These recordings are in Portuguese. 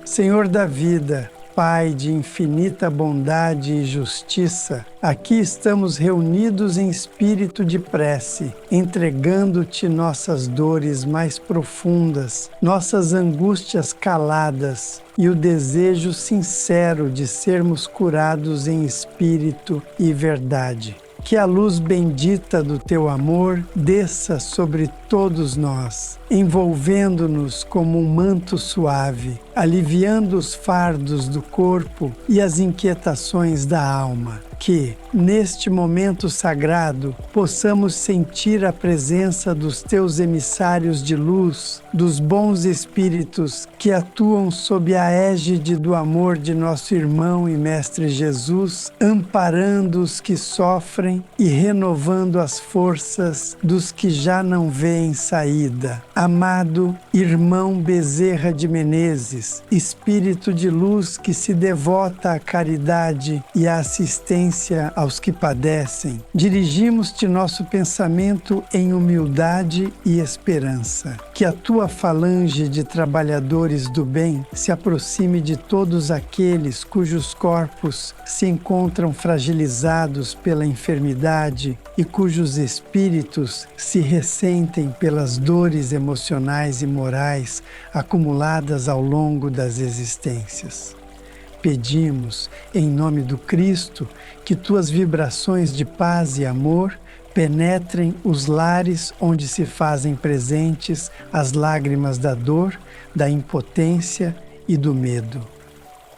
Senhor da vida, Pai de infinita bondade e justiça, aqui estamos reunidos em espírito de prece, entregando-te nossas dores mais profundas, nossas angústias caladas e o desejo sincero de sermos curados em espírito e verdade. Que a luz bendita do teu amor desça sobre todos nós, envolvendo-nos como um manto suave, aliviando os fardos do corpo e as inquietações da alma. Que, neste momento sagrado, possamos sentir a presença dos teus emissários de luz, dos bons espíritos que atuam sob a égide do amor de nosso irmão e Mestre Jesus, amparando os que sofrem e renovando as forças dos que já não veem saída. Amado irmão Bezerra de Menezes, espírito de luz que se devota à caridade e à assistência aos que padecem, dirigimos-te nosso pensamento em humildade e esperança. Que a tua falange de trabalhadores do bem se aproxime de todos aqueles cujos corpos se encontram fragilizados pela enfermidade e cujos espíritos se ressentem pelas dores emocionais e morais acumuladas ao longo das existências. Pedimos, em nome do Cristo, que tuas vibrações de paz e amor penetrem os lares onde se fazem presentes as lágrimas da dor, da impotência e do medo.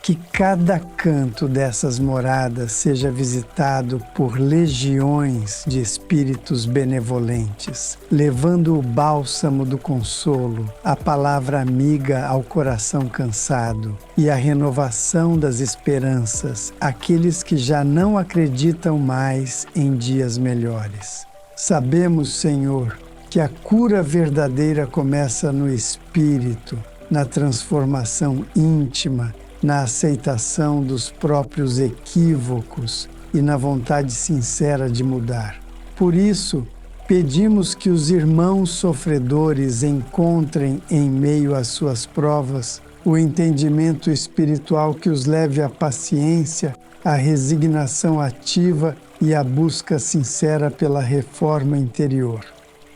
Que cada canto dessas moradas seja visitado por legiões de espíritos benevolentes, levando o bálsamo do consolo, a palavra amiga ao coração cansado e a renovação das esperanças àqueles que já não acreditam mais em dias melhores. Sabemos, Senhor, que a cura verdadeira começa no espírito, na transformação íntima, na aceitação dos próprios equívocos e na vontade sincera de mudar. Por isso, pedimos que os irmãos sofredores encontrem em meio às suas provas o entendimento espiritual que os leve à paciência, à resignação ativa e à busca sincera pela reforma interior.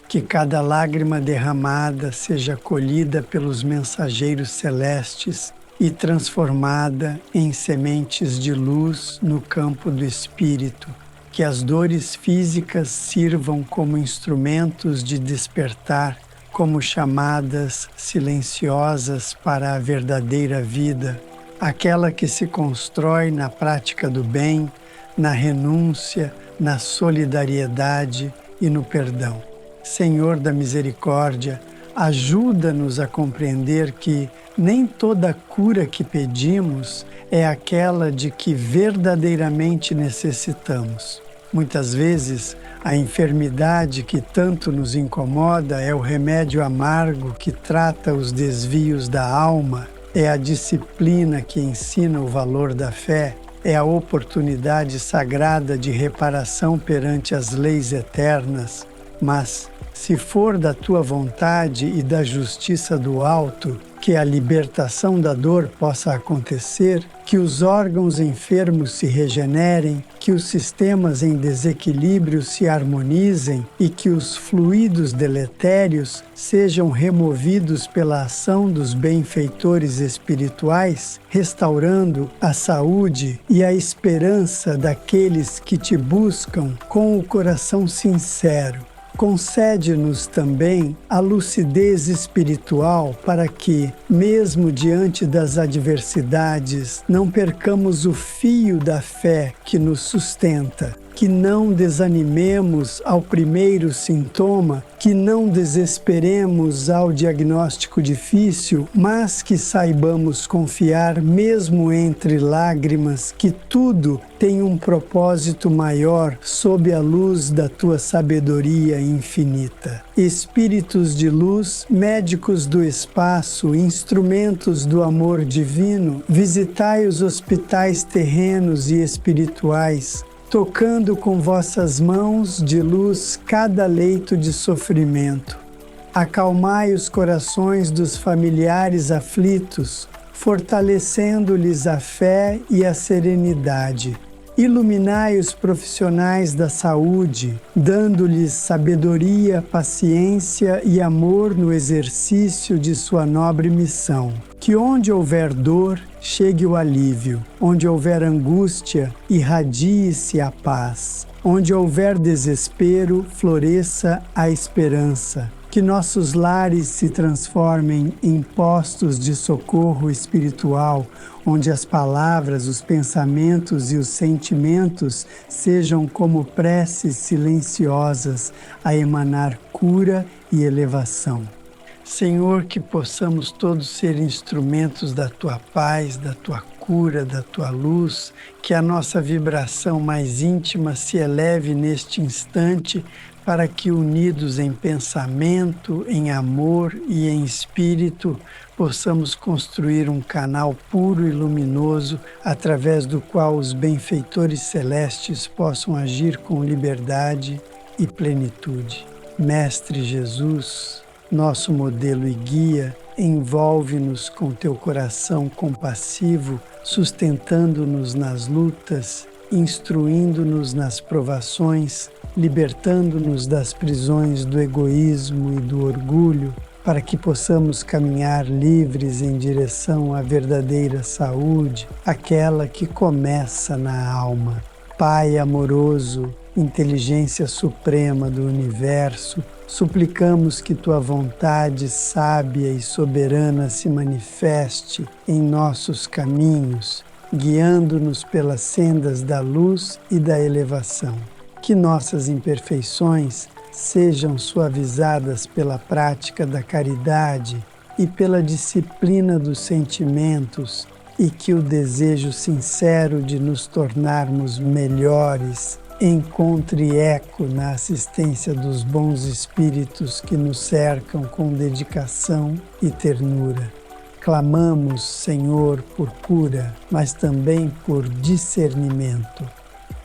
Que cada lágrima derramada seja acolhida pelos mensageiros celestes e transformada em sementes de luz no campo do espírito, que as dores físicas sirvam como instrumentos de despertar, como chamadas silenciosas para a verdadeira vida, aquela que se constrói na prática do bem, na renúncia, na solidariedade e no perdão. Senhor da misericórdia, ajuda-nos a compreender que nem toda cura que pedimos é aquela de que verdadeiramente necessitamos. Muitas vezes, a enfermidade que tanto nos incomoda é o remédio amargo que trata os desvios da alma, é a disciplina que ensina o valor da fé, é a oportunidade sagrada de reparação perante as leis eternas. Mas, se for da tua vontade e da justiça do alto, que a libertação da dor possa acontecer, que os órgãos enfermos se regenerem, que os sistemas em desequilíbrio se harmonizem e que os fluidos deletérios sejam removidos pela ação dos benfeitores espirituais, restaurando a saúde e a esperança daqueles que te buscam com o coração sincero. Concede-nos também a lucidez espiritual para que, mesmo diante das adversidades, não percamos o fio da fé que nos sustenta, que não desanimemos ao primeiro sintoma, que não desesperemos ao diagnóstico difícil, mas que saibamos confiar mesmo entre lágrimas que tudo tem um propósito maior sob a luz da tua sabedoria infinita. Espíritos de luz, médicos do espaço, instrumentos do amor divino, visitai os hospitais terrenos e espirituais, tocando com vossas mãos de luz cada leito de sofrimento. Acalmai os corações dos familiares aflitos, fortalecendo-lhes a fé e a serenidade. Iluminai os profissionais da saúde, dando-lhes sabedoria, paciência e amor no exercício de sua nobre missão. Que onde houver dor, chegue o alívio. Onde houver angústia, irradie-se a paz. Onde houver desespero, floresça a esperança. Que nossos lares se transformem em postos de socorro espiritual, onde as palavras, os pensamentos e os sentimentos sejam como preces silenciosas a emanar cura e elevação. Senhor, que possamos todos ser instrumentos da Tua paz, da Tua cura, da Tua luz, que a nossa vibração mais íntima se eleve neste instante, para que, unidos em pensamento, em amor e em espírito, possamos construir um canal puro e luminoso, através do qual os benfeitores celestes possam agir com liberdade e plenitude. Mestre Jesus, nosso modelo e guia, envolve-nos com Teu coração compassivo, sustentando-nos nas lutas, instruindo-nos nas provações, libertando-nos das prisões do egoísmo e do orgulho, para que possamos caminhar livres em direção à verdadeira saúde, aquela que começa na alma. Pai amoroso, inteligência suprema do universo, suplicamos que Tua vontade sábia e soberana se manifeste em nossos caminhos, guiando-nos pelas sendas da luz e da elevação. Que nossas imperfeições sejam suavizadas pela prática da caridade e pela disciplina dos sentimentos, e que o desejo sincero de nos tornarmos melhores encontre eco na assistência dos bons espíritos que nos cercam com dedicação e ternura. Clamamos, Senhor, por cura, mas também por discernimento.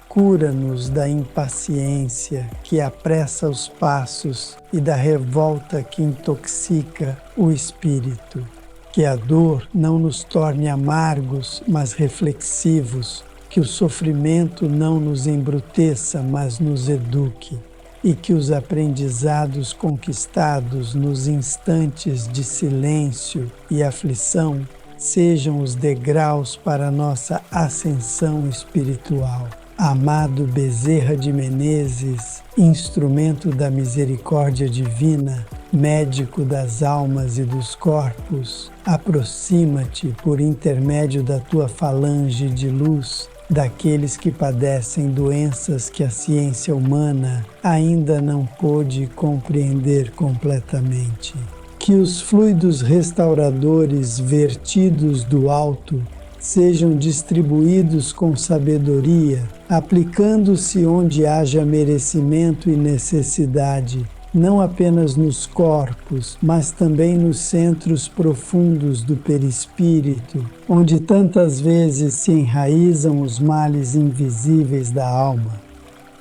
Cura-nos da impaciência que apressa os passos e da revolta que intoxica o espírito. Que a dor não nos torne amargos, mas reflexivos. Que o sofrimento não nos embruteça, mas nos eduque. E que os aprendizados conquistados nos instantes de silêncio e aflição sejam os degraus para a nossa ascensão espiritual. Amado Bezerra de Menezes, instrumento da misericórdia divina, médico das almas e dos corpos, aproxima-te por intermédio da tua falange de luz daqueles que padecem doenças que a ciência humana ainda não pôde compreender completamente. Que os fluidos restauradores vertidos do alto sejam distribuídos com sabedoria, aplicando-se onde haja merecimento e necessidade, não apenas nos corpos, mas também nos centros profundos do perispírito, onde tantas vezes se enraizam os males invisíveis da alma.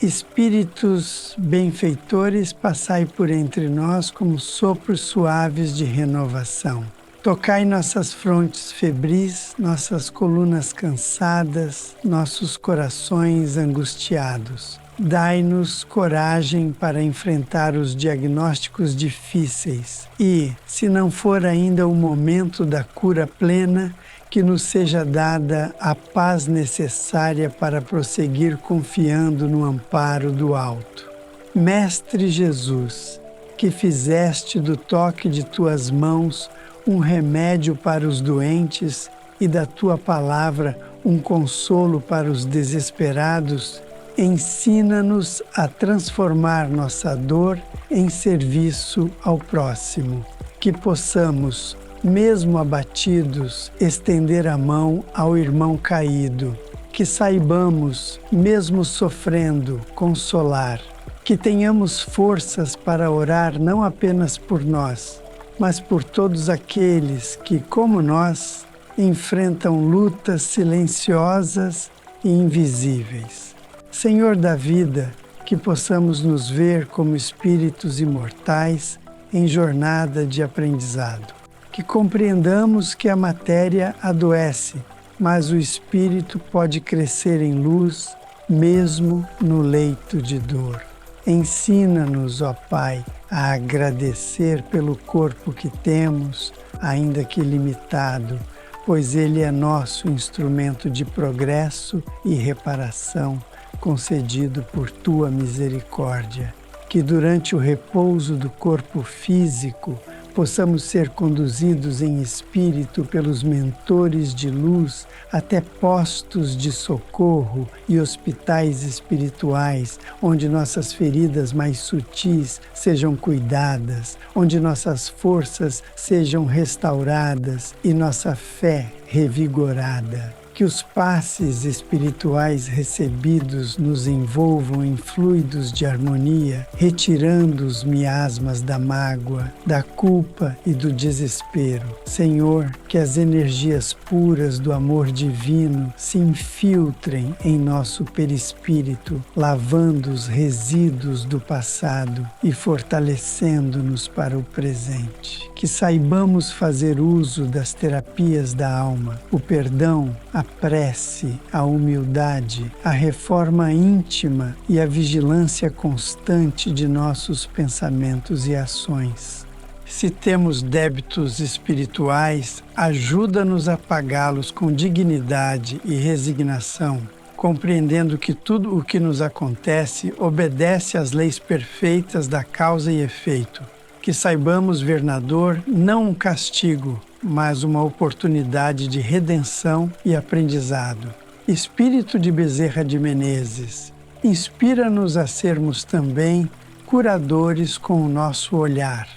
Espíritos benfeitores, passai por entre nós como sopros suaves de renovação. Tocai nossas frontes febris, nossas colunas cansadas, nossos corações angustiados. Dai-nos coragem para enfrentar os diagnósticos difíceis e, se não for ainda o momento da cura plena, que nos seja dada a paz necessária para prosseguir confiando no amparo do alto. Mestre Jesus, que fizeste do toque de tuas mãos um remédio para os doentes e da tua palavra um consolo para os desesperados, ensina-nos a transformar nossa dor em serviço ao próximo. Que possamos, mesmo abatidos, estender a mão ao irmão caído. Que saibamos, mesmo sofrendo, consolar. Que tenhamos forças para orar não apenas por nós, mas por todos aqueles que, como nós, enfrentam lutas silenciosas e invisíveis. Senhor da vida, que possamos nos ver como espíritos imortais em jornada de aprendizado. que compreendamos que a matéria adoece, mas o espírito pode crescer em luz, mesmo no leito de dor. Ensina-nos, ó Pai, a agradecer pelo corpo que temos, ainda que limitado, pois ele é nosso instrumento de progresso e reparação, concedido por Tua misericórdia. Que durante o repouso do corpo físico possamos ser conduzidos em espírito pelos mentores de luz até postos de socorro e hospitais espirituais, onde nossas feridas mais sutis sejam cuidadas, onde nossas forças sejam restauradas e nossa fé revigorada. Que os passes espirituais recebidos nos envolvam em fluidos de harmonia, retirando os miasmas da mágoa, da culpa e do desespero. Senhor, que as energias puras do amor divino se infiltrem em nosso perispírito, lavando os resíduos do passado e fortalecendo-nos para o presente. Que saibamos fazer uso das terapias da alma, o perdão, a prece, a humildade, a reforma íntima e a vigilância constante de nossos pensamentos e ações. Se temos débitos espirituais, ajuda-nos a pagá-los com dignidade e resignação, compreendendo que tudo o que nos acontece obedece às leis perfeitas da causa e efeito. Que saibamos ver na dor não um castigo, mas uma oportunidade de redenção e aprendizado. Espírito de Bezerra de Menezes, inspira-nos a sermos também curadores com o nosso olhar,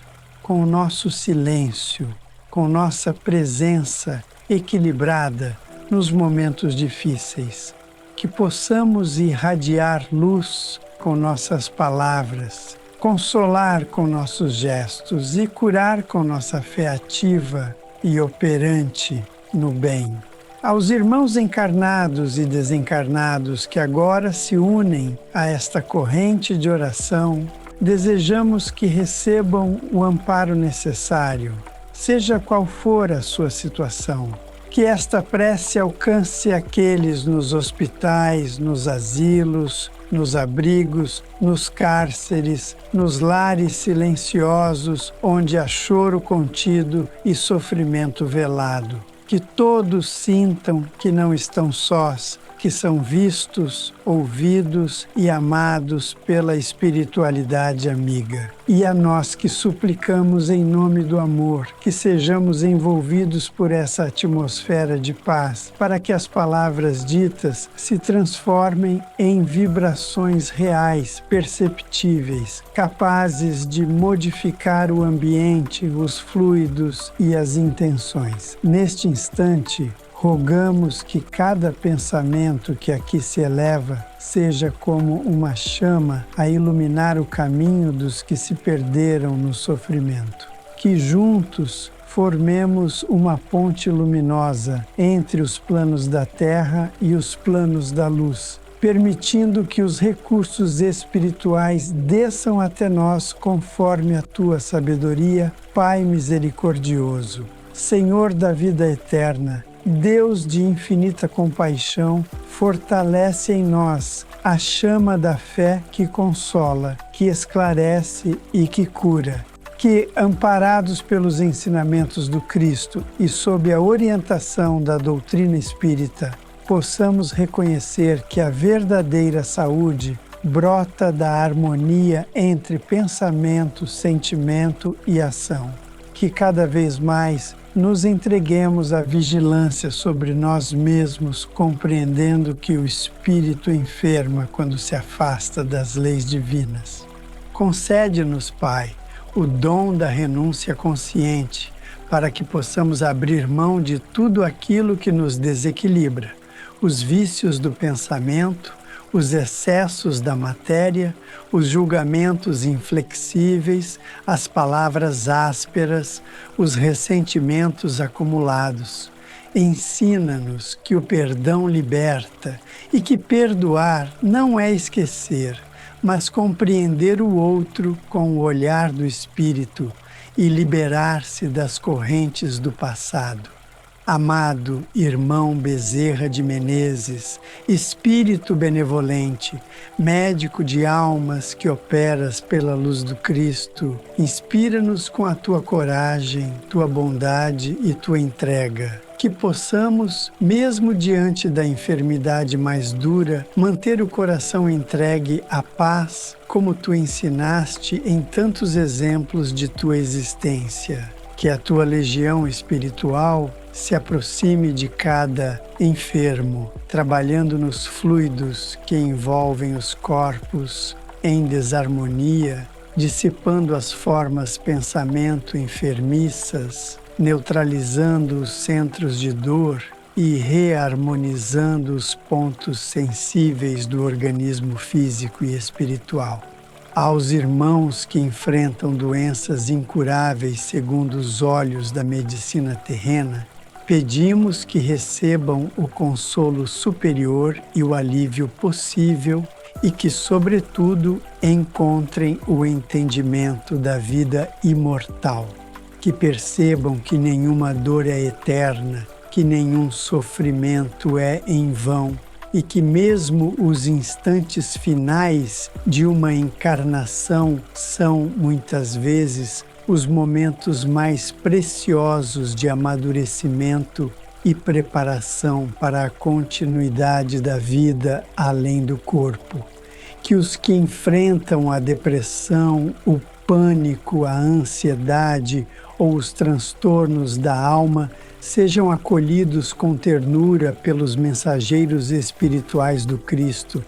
com o nosso silêncio, com nossa presença equilibrada nos momentos difíceis. Que possamos irradiar luz com nossas palavras, consolar com nossos gestos e curar com nossa fé ativa e operante no bem. Aos irmãos encarnados e desencarnados que agora se unem a esta corrente de oração, desejamos que recebam o amparo necessário, seja qual for a sua situação. Que esta prece alcance aqueles nos hospitais, nos asilos, nos abrigos, nos cárceres, nos lares silenciosos, onde há choro contido e sofrimento velado. Que todos sintam que não estão sós, que são vistos, ouvidos e amados pela espiritualidade amiga. E a nós que suplicamos em nome do amor, que sejamos envolvidos por essa atmosfera de paz, para que as palavras ditas se transformem em vibrações reais, perceptíveis, capazes de modificar o ambiente, os fluidos e as intenções. Neste instante, rogamos que cada pensamento que aqui se eleva seja como uma chama a iluminar o caminho dos que se perderam no sofrimento. Que juntos formemos uma ponte luminosa entre os planos da terra e os planos da luz, permitindo que os recursos espirituais desçam até nós conforme a Tua sabedoria, Pai misericordioso. Senhor da vida eterna, Deus de infinita compaixão, fortalece em nós a chama da fé que consola, que esclarece e que cura. Que, amparados pelos ensinamentos do Cristo e sob a orientação da doutrina espírita, possamos reconhecer que a verdadeira saúde brota da harmonia entre pensamento, sentimento e ação. Que cada vez mais nos entreguemos à vigilância sobre nós mesmos, compreendendo que o espírito enferma quando se afasta das leis divinas. Concede-nos, Pai, o dom da renúncia consciente, para que possamos abrir mão de tudo aquilo que nos desequilibra, os vícios do pensamento, os excessos da matéria, os julgamentos inflexíveis, as palavras ásperas, os ressentimentos acumulados. Ensina-nos que o perdão liberta e que perdoar não é esquecer, mas compreender o outro com o olhar do Espírito e liberar-se das correntes do passado. Amado irmão Bezerra de Menezes, Espírito benevolente, médico de almas que operas pela luz do Cristo, inspira-nos com a tua coragem, tua bondade e tua entrega. Que possamos, mesmo diante da enfermidade mais dura, manter o coração entregue à paz, como tu ensinaste em tantos exemplos de tua existência. Que a tua legião espiritual se aproxime de cada enfermo, trabalhando nos fluidos que envolvem os corpos em desarmonia, dissipando as formas pensamento enfermiças, neutralizando os centros de dor e reharmonizando os pontos sensíveis do organismo físico e espiritual. Aos irmãos que enfrentam doenças incuráveis segundo os olhos da medicina terrena, pedimos que recebam o consolo superior e o alívio possível e que, sobretudo, encontrem o entendimento da vida imortal. Que percebam que nenhuma dor é eterna, que nenhum sofrimento é em vão e que mesmo os instantes finais de uma encarnação são, muitas vezes, os momentos mais preciosos de amadurecimento e preparação para a continuidade da vida além do corpo. Que os que enfrentam a depressão, o pânico, a ansiedade ou os transtornos da alma sejam acolhidos com ternura pelos mensageiros espirituais do Cristo,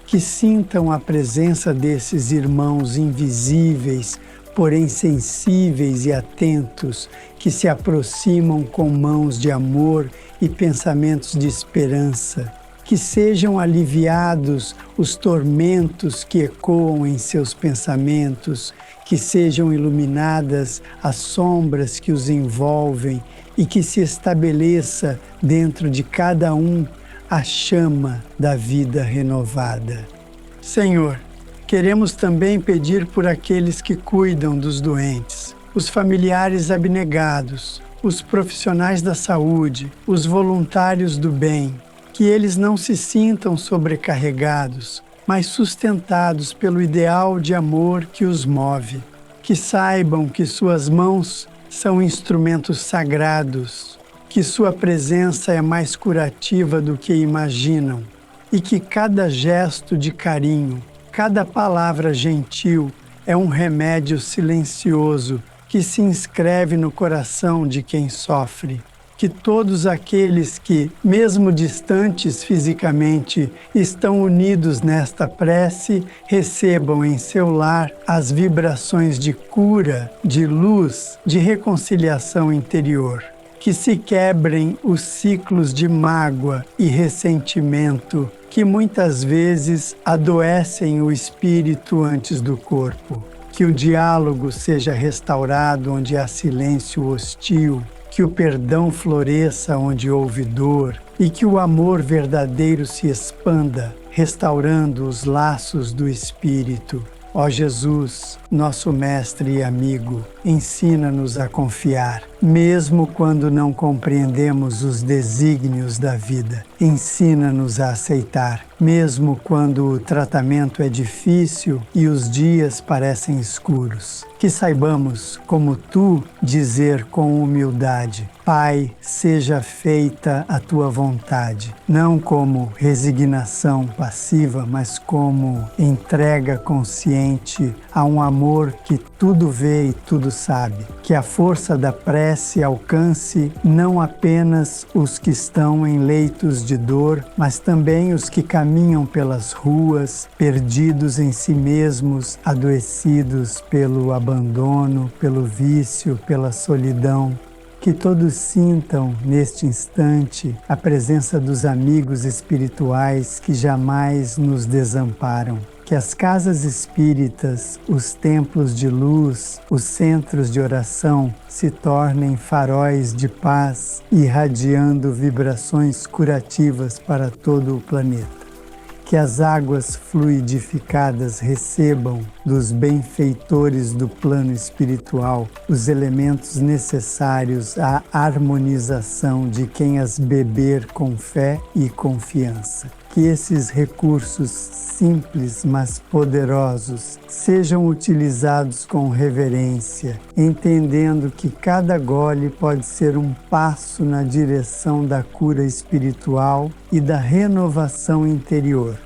que sintam a presença desses irmãos invisíveis, porém sensíveis e atentos, que se aproximam com mãos de amor e pensamentos de esperança, que sejam aliviados os tormentos que ecoam em seus pensamentos, que sejam iluminadas as sombras que os envolvem e que se estabeleça dentro de cada um a chama da vida renovada. Senhor, queremos também pedir por aqueles que cuidam dos doentes, os familiares abnegados, os profissionais da saúde, os voluntários do bem, que eles não se sintam sobrecarregados, mas sustentados pelo ideal de amor que os move, que saibam que suas mãos são instrumentos sagrados, que sua presença é mais curativa do que imaginam e que cada gesto de carinho, cada palavra gentil é um remédio silencioso que se inscreve no coração de quem sofre. Que todos aqueles que, mesmo distantes fisicamente, estão unidos nesta prece, recebam em seu lar as vibrações de cura, de luz, de reconciliação interior. Que se quebrem os ciclos de mágoa e ressentimento que muitas vezes adoecem o espírito antes do corpo. Que o diálogo seja restaurado onde há silêncio hostil, que o perdão floresça onde houve dor e que o amor verdadeiro se expanda, restaurando os laços do Espírito. Ó Jesus, nosso mestre e amigo, ensina-nos a confiar, mesmo quando não compreendemos os desígnios da vida. Ensina-nos a aceitar, mesmo quando o tratamento é difícil e os dias parecem escuros. Que saibamos, como tu, dizer com humildade: Pai, seja feita a tua vontade, não como resignação passiva, mas como entrega consciente a um amor que tudo vê e tudo sabe. Que a força da prece alcance não apenas os que estão em leitos de dor, mas também os que caminham pelas ruas, perdidos em si mesmos, adoecidos pelo abandono, pelo vício, pela solidão. Que todos sintam, neste instante, a presença dos amigos espirituais que jamais nos desamparam. Que as casas espíritas, os templos de luz, os centros de oração se tornem faróis de paz, irradiando vibrações curativas para todo o planeta. que as águas fluidificadas recebam dos benfeitores do plano espiritual os elementos necessários à harmonização de quem as beber com fé e confiança. Que esses recursos simples, mas poderosos, sejam utilizados com reverência, entendendo que cada gole pode ser um passo na direção da cura espiritual e da renovação interior.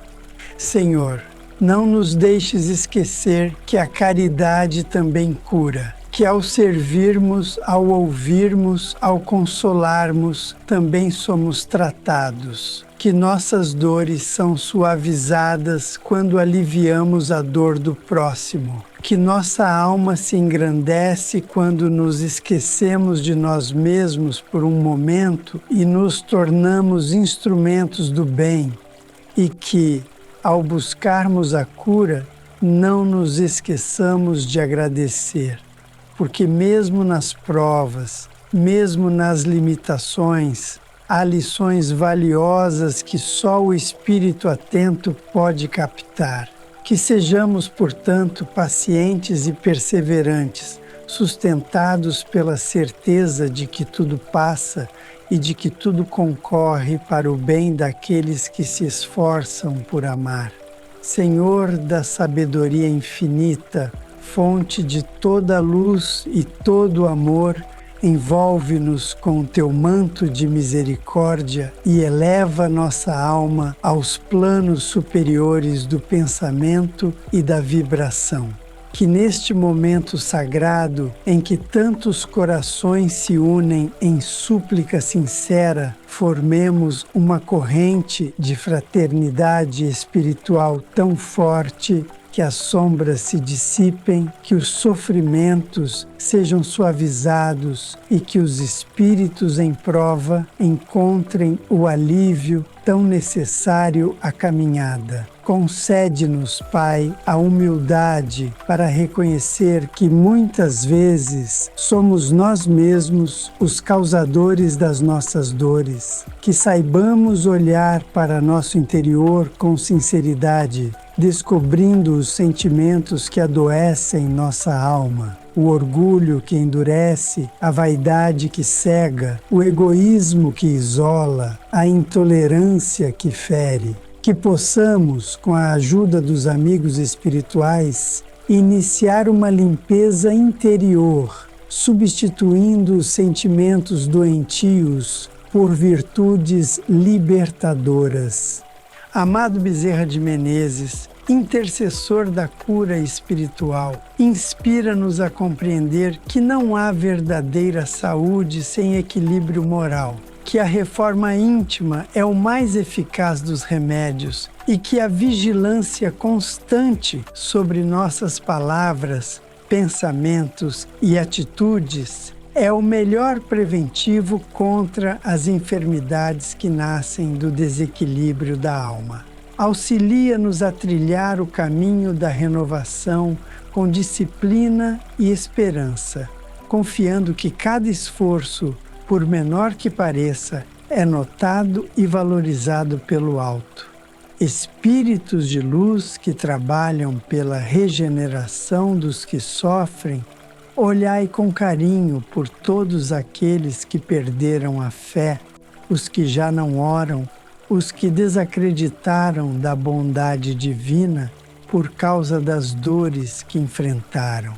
Senhor, não nos deixes esquecer que a caridade também cura, que ao servirmos, ao ouvirmos, ao consolarmos, também somos tratados. Que nossas dores são suavizadas quando aliviamos a dor do próximo. Que nossa alma se engrandece quando nos esquecemos de nós mesmos por um momento e nos tornamos instrumentos do bem. E que, ao buscarmos a cura, não nos esqueçamos de agradecer. Porque mesmo nas provas, mesmo nas limitações, há lições valiosas que só o espírito atento pode captar. Que sejamos, portanto, pacientes e perseverantes, sustentados pela certeza de que tudo passa e de que tudo concorre para o bem daqueles que se esforçam por amar. Senhor da sabedoria infinita, fonte de toda luz e todo amor, envolve-nos com o teu manto de misericórdia e eleva nossa alma aos planos superiores do pensamento e da vibração. Que neste momento sagrado, em que tantos corações se unem em súplica sincera, formemos uma corrente de fraternidade espiritual tão forte que as sombras se dissipem, que os sofrimentos sejam suavizados e que os espíritos em prova encontrem o alívio tão necessário à caminhada. Concede-nos, Pai, a humildade para reconhecer que muitas vezes somos nós mesmos os causadores das nossas dores. Que saibamos olhar para nosso interior com sinceridade, descobrindo os sentimentos que adoecem nossa alma, o orgulho que endurece, a vaidade que cega, o egoísmo que isola, a intolerância que fere. Que possamos, com a ajuda dos amigos espirituais, iniciar uma limpeza interior, substituindo os sentimentos doentios por virtudes libertadoras. Amado Bezerra de Menezes, intercessor da cura espiritual, inspira-nos a compreender que não há verdadeira saúde sem equilíbrio moral, que a reforma íntima é o mais eficaz dos remédios e que a vigilância constante sobre nossas palavras, pensamentos e atitudes é o melhor preventivo contra as enfermidades que nascem do desequilíbrio da alma. Auxilia-nos a trilhar o caminho da renovação com disciplina e esperança, confiando que cada esforço, por menor que pareça, é notado e valorizado pelo alto. Espíritos de luz que trabalham pela regeneração dos que sofrem, olhai com carinho por todos aqueles que perderam a fé, os que já não oram, os que desacreditaram da bondade divina por causa das dores que enfrentaram.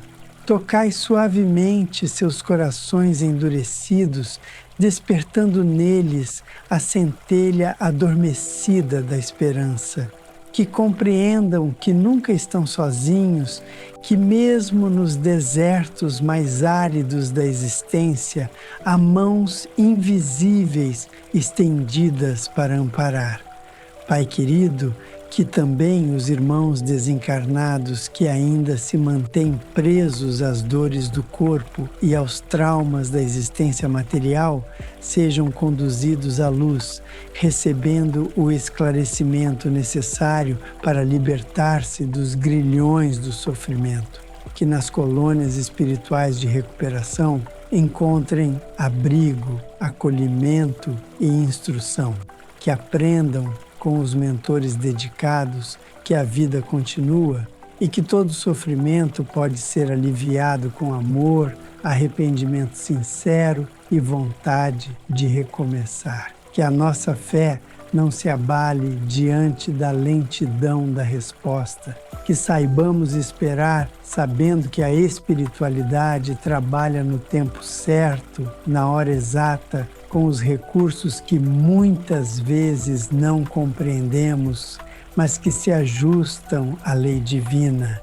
Tocai suavemente seus corações endurecidos, despertando neles a centelha adormecida da esperança. Que compreendam que nunca estão sozinhos, que mesmo nos desertos mais áridos da existência, há mãos invisíveis estendidas para amparar. Pai querido, que também os irmãos desencarnados que ainda se mantêm presos às dores do corpo e aos traumas da existência material sejam conduzidos à luz, recebendo o esclarecimento necessário para libertar-se dos grilhões do sofrimento. Que nas colônias espirituais de recuperação encontrem abrigo, acolhimento e instrução. Que aprendam com os mentores dedicados que a vida continua e que todo sofrimento pode ser aliviado com amor, arrependimento sincero e vontade de recomeçar. Que a nossa fé não se abale diante da lentidão da resposta. Que saibamos esperar, sabendo que a espiritualidade trabalha no tempo certo, na hora exata, com os recursos que muitas vezes não compreendemos, mas que se ajustam à lei divina.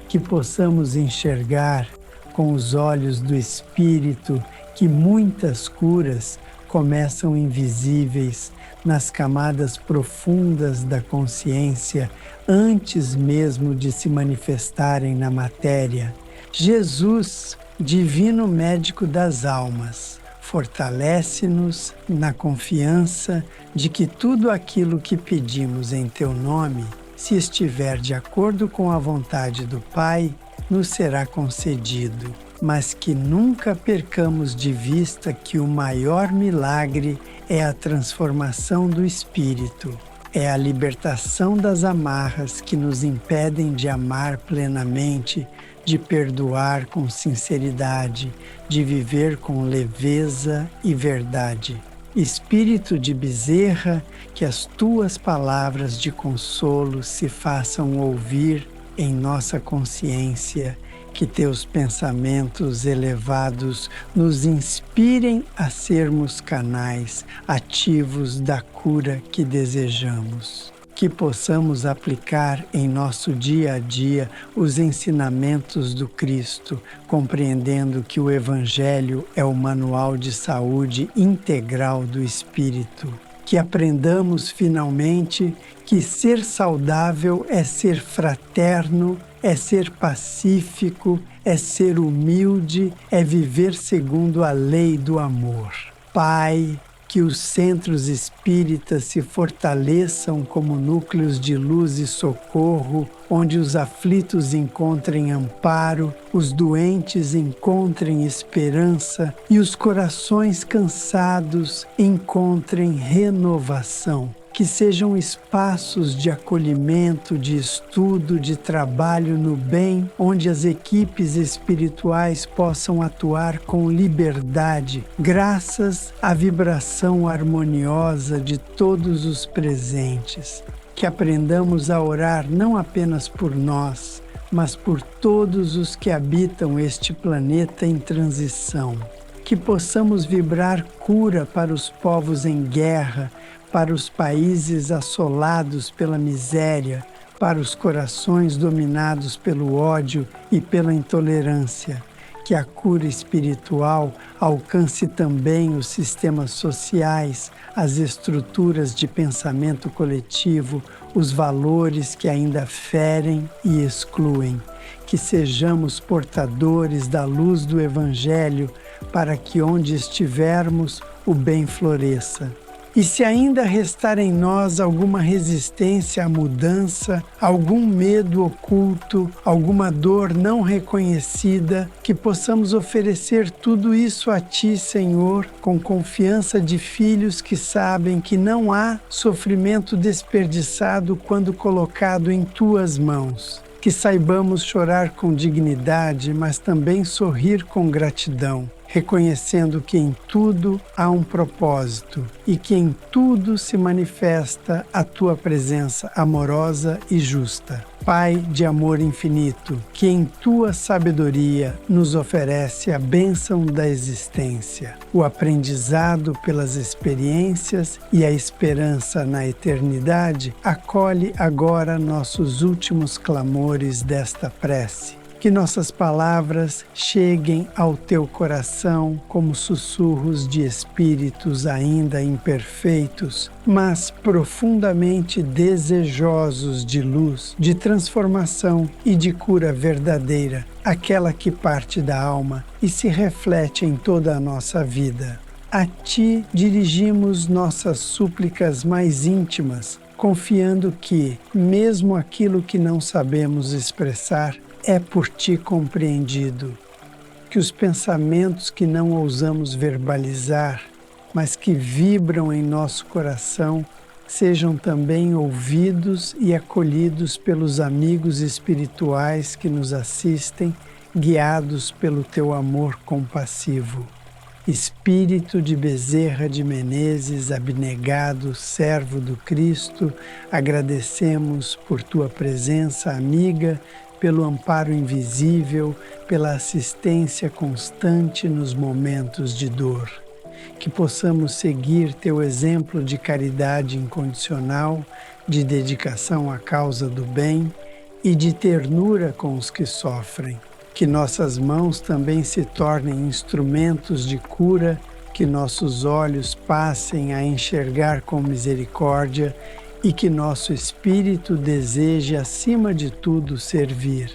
Que possamos enxergar com os olhos do Espírito que muitas curas começam invisíveis nas camadas profundas da consciência, antes mesmo de se manifestarem na matéria. Jesus, divino médico das almas, fortalece-nos na confiança de que tudo aquilo que pedimos em Teu nome, se estiver de acordo com a vontade do Pai, nos será concedido. Mas que nunca percamos de vista que o maior milagre é a transformação do espírito, é a libertação das amarras que nos impedem de amar plenamente, de perdoar com sinceridade, de viver com leveza e verdade. Espírito de Bezerra, que as tuas palavras de consolo se façam ouvir em nossa consciência, que teus pensamentos elevados nos inspirem a sermos canais ativos da cura que desejamos. Que possamos aplicar em nosso dia a dia os ensinamentos do Cristo, compreendendo que o Evangelho é o manual de saúde integral do Espírito. Que aprendamos finalmente que ser saudável é ser fraterno, é ser pacífico, é ser humilde, é viver segundo a lei do amor. Pai, que os centros espíritas se fortaleçam como núcleos de luz e socorro, onde os aflitos encontrem amparo, os doentes encontrem esperança e os corações cansados encontrem renovação. Que sejam espaços de acolhimento, de estudo, de trabalho no bem, onde as equipes espirituais possam atuar com liberdade, graças à vibração harmoniosa de todos os presentes. Que aprendamos a orar não apenas por nós, mas por todos os que habitam este planeta em transição. Que possamos vibrar cura para os povos em guerra, para os países assolados pela miséria, para os corações dominados pelo ódio e pela intolerância. Que a cura espiritual alcance também os sistemas sociais, as estruturas de pensamento coletivo, os valores que ainda ferem e excluem. Que sejamos portadores da luz do Evangelho, para que onde estivermos o bem floresça. E se ainda restar em nós alguma resistência à mudança, algum medo oculto, alguma dor não reconhecida, que possamos oferecer tudo isso a Ti, Senhor, com confiança de filhos que sabem que não há sofrimento desperdiçado quando colocado em Tuas mãos. Que saibamos chorar com dignidade, mas também sorrir com gratidão, reconhecendo que em tudo há um propósito e que em tudo se manifesta a Tua presença amorosa e justa. Pai de amor infinito, que em Tua sabedoria nos oferece a bênção da existência, o aprendizado pelas experiências e a esperança na eternidade, acolhe agora nossos últimos clamores desta prece. Que nossas palavras cheguem ao Teu coração como sussurros de espíritos ainda imperfeitos, mas profundamente desejosos de luz, de transformação e de cura verdadeira, aquela que parte da alma e se reflete em toda a nossa vida. A Ti dirigimos nossas súplicas mais íntimas, confiando que, mesmo aquilo que não sabemos expressar, é por Ti compreendido. Que os pensamentos que não ousamos verbalizar, mas que vibram em nosso coração, sejam também ouvidos e acolhidos pelos amigos espirituais que nos assistem, guiados pelo teu amor compassivo. Espírito de Bezerra de Menezes, abnegado, servo do Cristo, agradecemos por tua presença amiga, pelo amparo invisível, pela assistência constante nos momentos de dor. Que possamos seguir teu exemplo de caridade incondicional, de dedicação à causa do bem e de ternura com os que sofrem. Que nossas mãos também se tornem instrumentos de cura, que nossos olhos passem a enxergar com misericórdia e que nosso espírito deseje, acima de tudo, servir.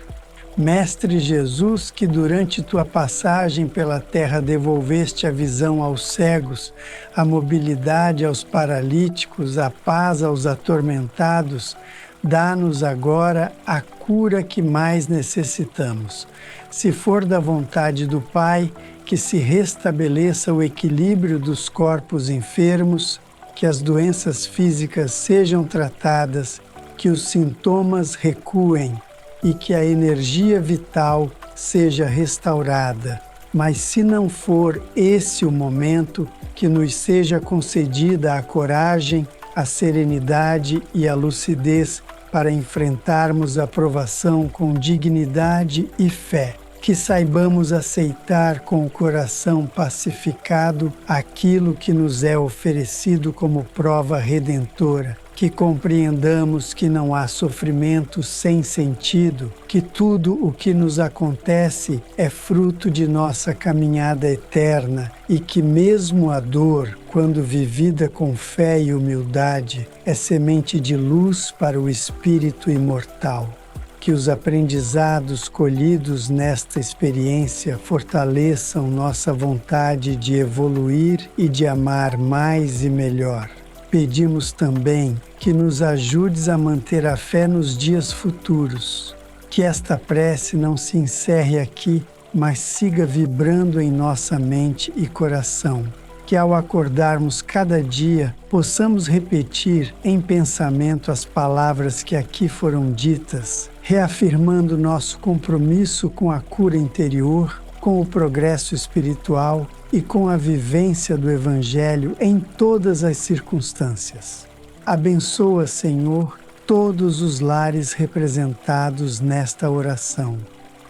Mestre Jesus, que durante tua passagem pela terra devolveste a visão aos cegos, a mobilidade aos paralíticos, a paz aos atormentados, dá-nos agora a cura que mais necessitamos. Se for da vontade do Pai, que se restabeleça o equilíbrio dos corpos enfermos, que as doenças físicas sejam tratadas, que os sintomas recuem e que a energia vital seja restaurada. Mas se não for esse o momento, que nos seja concedida a coragem, a serenidade e a lucidez para enfrentarmos a provação com dignidade e fé. Que saibamos aceitar com o coração pacificado aquilo que nos é oferecido como prova redentora. Que compreendamos que não há sofrimento sem sentido, que tudo o que nos acontece é fruto de nossa caminhada eterna e que mesmo a dor, quando vivida com fé e humildade, é semente de luz para o espírito imortal. Que os aprendizados colhidos nesta experiência fortaleçam nossa vontade de evoluir e de amar mais e melhor. Pedimos também que nos ajudes a manter a fé nos dias futuros. Que esta prece não se encerre aqui, mas siga vibrando em nossa mente e coração. Que ao acordarmos cada dia, possamos repetir em pensamento as palavras que aqui foram ditas, reafirmando nosso compromisso com a cura interior, com o progresso espiritual e com a vivência do Evangelho em todas as circunstâncias. Abençoa, Senhor, todos os lares representados nesta oração.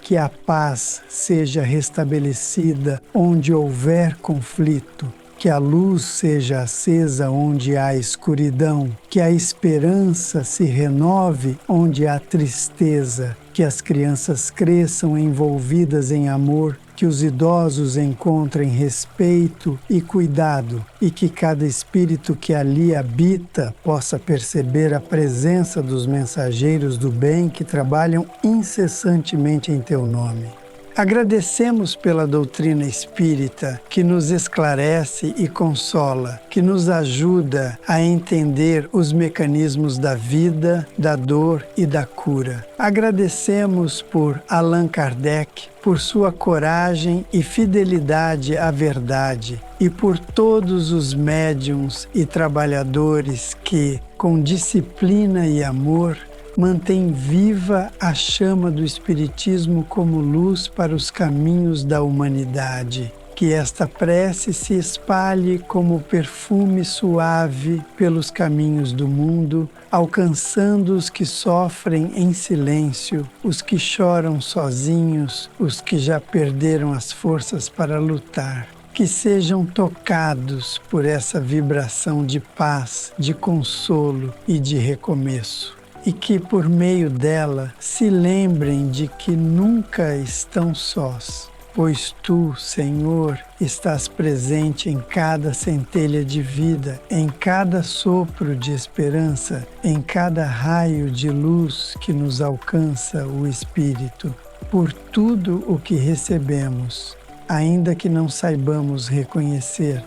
Que a paz seja restabelecida onde houver conflito, que a luz seja acesa onde há escuridão, que a esperança se renove onde há tristeza, que as crianças cresçam envolvidas em amor, que os idosos encontrem respeito e cuidado e que cada espírito que ali habita possa perceber a presença dos mensageiros do bem que trabalham incessantemente em teu nome. Agradecemos pela doutrina espírita que nos esclarece e consola, que nos ajuda a entender os mecanismos da vida, da dor e da cura. Agradecemos por Allan Kardec, por sua coragem e fidelidade à verdade e por todos os médiuns e trabalhadores que, com disciplina e amor, mantém viva a chama do Espiritismo como luz para os caminhos da humanidade. Que esta prece se espalhe como perfume suave pelos caminhos do mundo, alcançando os que sofrem em silêncio, os que choram sozinhos, os que já perderam as forças para lutar. Que sejam tocados por essa vibração de paz, de consolo e de recomeço. E que por meio dela se lembrem de que nunca estão sós, pois tu, Senhor, estás presente em cada centelha de vida, em cada sopro de esperança, em cada raio de luz que nos alcança o Espírito. Por tudo o que recebemos, ainda que não saibamos reconhecer,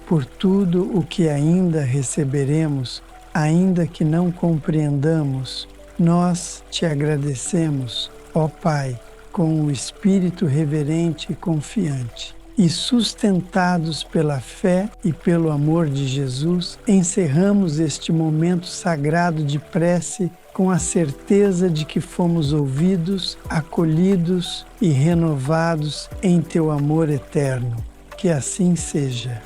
por tudo o que ainda receberemos, ainda que não compreendamos, nós te agradecemos, ó Pai, com um espírito reverente e confiante, e sustentados pela fé e pelo amor de Jesus, encerramos este momento sagrado de prece com a certeza de que fomos ouvidos, acolhidos e renovados em Teu amor eterno. Que assim seja.